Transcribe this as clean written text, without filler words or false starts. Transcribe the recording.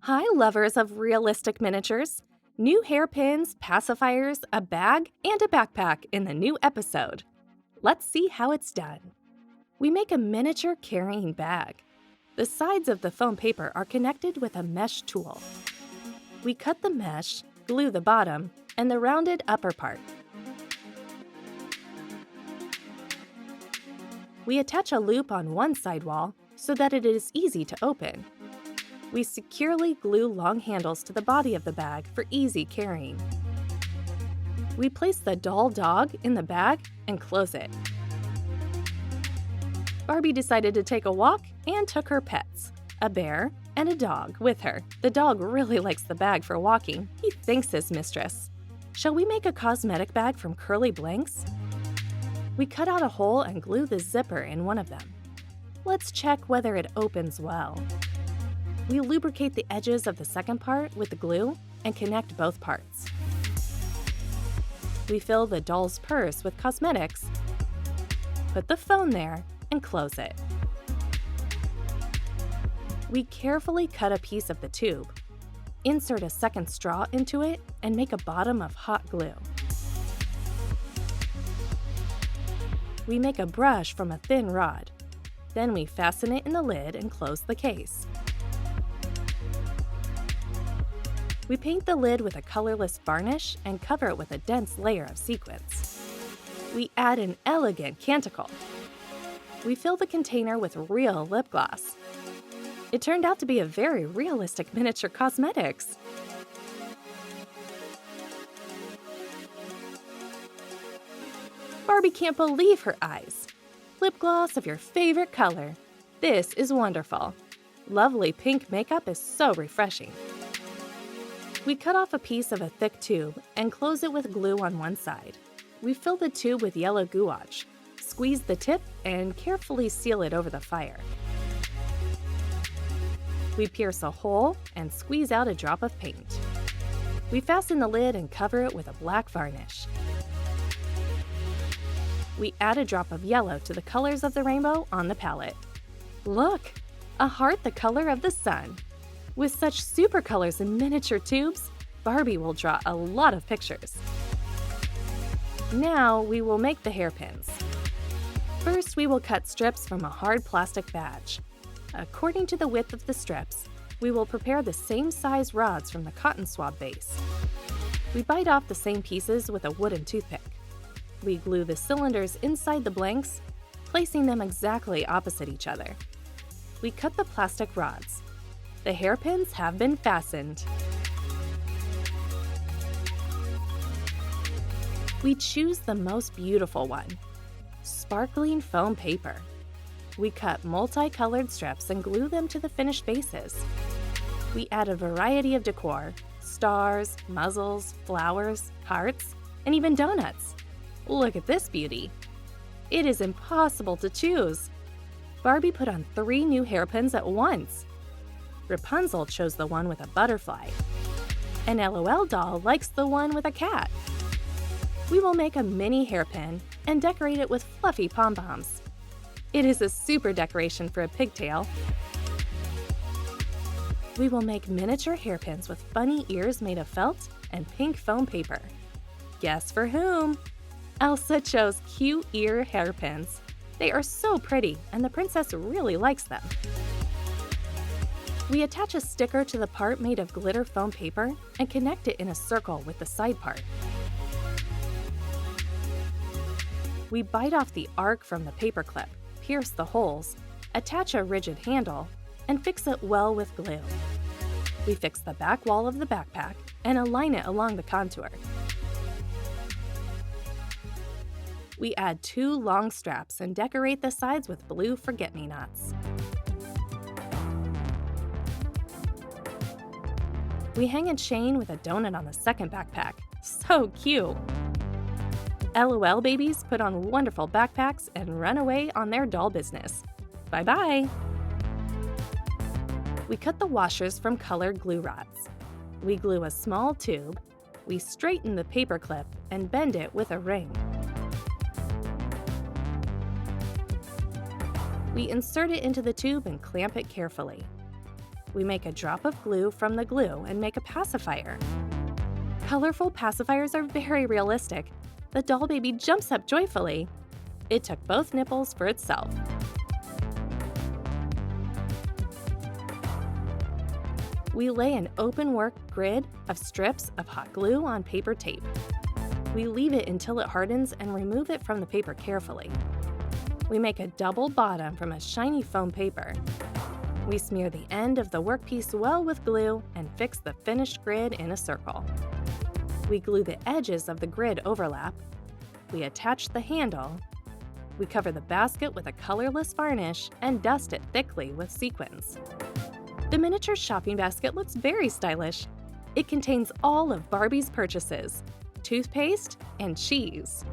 Hi, lovers of realistic miniatures. New hairpins, pacifiers, a bag, and a backpack in the new episode. Let's see how it's done. We make a miniature carrying bag. The sides of the foam paper are connected with a mesh tool. We cut the mesh, glue the bottom, and the rounded upper part. We attach a loop on one side wall so that it is easy to open. We securely glue long handles to the body of the bag for easy carrying. We place the doll dog in the bag and close it. Barbie decided to take a walk and took her pets, a bear and a dog, with her. The dog really likes the bag for walking. He thanks his mistress. Shall we make a cosmetic bag from curly blanks? We cut out a hole and glue the zipper in one of them. Let's check whether it opens well. We lubricate the edges of the second part with the glue and connect both parts. We fill the doll's purse with cosmetics, put the phone there, and close it. We carefully cut a piece of the tube, insert a second straw into it, and make a bottom of hot glue. We make a brush from a thin rod. Then we fasten it in the lid and close the case. We paint the lid with a colorless varnish and cover it with a dense layer of sequins. We add an elegant canticle. We fill the container with real lip gloss. It turned out to be a very realistic miniature cosmetics. Barbie can't believe her eyes. Lip gloss of your favorite color. This is wonderful. Lovely pink makeup is so refreshing. We cut off a piece of a thick tube and close it with glue on one side. We fill the tube with yellow gouache, squeeze the tip, and carefully seal it over the fire. We pierce a hole and squeeze out a drop of paint. We fasten the lid and cover it with a black varnish. We add a drop of yellow to the colors of the rainbow on the palette. Look! A heart the color of the sun. With such super colors in miniature tubes, Barbie will draw a lot of pictures. Now we will make the hairpins. First, we will cut strips from a hard plastic badge. According to the width of the strips, we will prepare the same size rods from the cotton swab base. We bite off the same pieces with a wooden toothpick. We glue the cylinders inside the blanks, placing them exactly opposite each other. We cut the plastic rods. The hairpins have been fastened. We choose the most beautiful one, sparkling foam paper. We cut multicolored strips and glue them to the finished bases. We add a variety of decor, stars, muzzles, flowers, hearts, and even donuts. Look at this beauty. It is impossible to choose. Barbie put on 3 new hairpins at once. Rapunzel chose the one with a butterfly. And LOL doll likes the one with a cat. We will make a mini hairpin and decorate it with fluffy pom-poms. It is a super decoration for a pigtail. We will make miniature hairpins with bunny ears made of felt and pink foam paper. Guess for whom? Elsa chose cute ear hairpins. They are so pretty, and the princess really likes them. We attach a sticker to the part made of glitter foam paper and connect it in a circle with the side part. We bite off the arc from the paper clip, pierce the holes, attach a rigid handle, and fix it well with glue. We fix the back wall of the backpack and align it along the contour. We add 2 long straps and decorate the sides with blue forget-me-nots. We hang a chain with a donut on the second backpack. So cute! LOL babies put on wonderful backpacks and run away on their doll business. Bye-bye! We cut the washers from colored glue rods. We glue a small tube. We straighten the paper clip and bend it with a ring. We insert it into the tube and clamp it carefully. We make a drop of glue from the glue and make a pacifier. Colorful pacifiers are very realistic. The doll baby jumps up joyfully. It took both nipples for itself. We lay an open work grid of strips of hot glue on paper tape. We leave it until it hardens and remove it from the paper carefully. We make a double bottom from a shiny foam paper. We smear the end of the workpiece well with glue and fix the finished grid in a circle. We glue the edges of the grid overlap. We attach the handle. We cover the basket with a colorless varnish and dust it thickly with sequins. The miniature shopping basket looks very stylish. It contains all of Barbie's purchases: toothpaste and cheese.